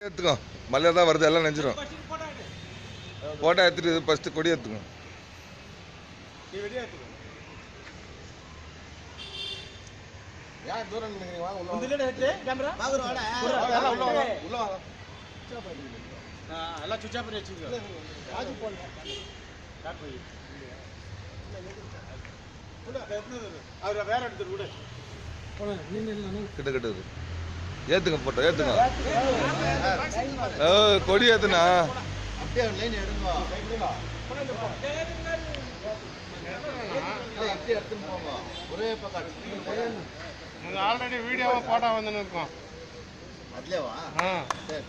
எடுத்துக்கோ மழையா தான் வருது எல்லாம் நெஞ்சிரும் போட்டோ எடுத்துட்டு ஃபர்ஸ்ட் கொடி எடுத்துக்கோ யார் தூரம் நிக்கிறீங்க வாங்க உள்ள முந்திலே ஹெட் கேமரா வாங்க உள்ள வாங்க உள்ள வாங்க எல்லாம் சுவிட்ச் ஆஃப் பண்ணி வச்சிருக்கோம் ராஜு போன் காட் போய் அவர் வேற எடுத்து விடு கிட்ட கிட்ட ஏத்துங்க போட்டோ ஏத்துங்க கொடி ஏத்துனா அப்படியே லைன் எடுங்க இப்படி எடுத்துன்னு போங்க ஒரே பக்கம் ஆல்ரெடி வீடியோவா போட்டோ வந்து இருக்கோம் அதுலவா சரி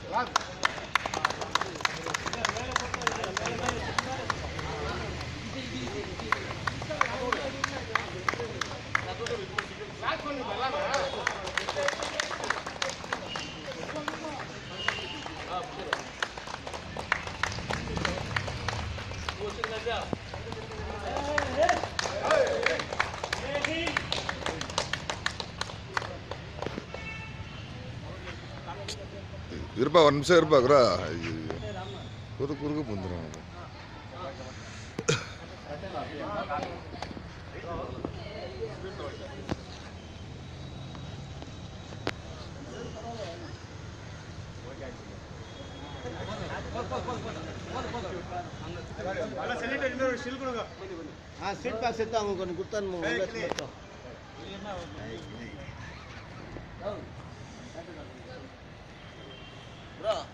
இருப்பா ஒரு நிமிஷம் இருப்பாக்குறா குறுக்கு புந்துடும் சீட் பாக்ஸ் எடுத்து அவங்க கொஞ்சம் கொடுத்தான்னு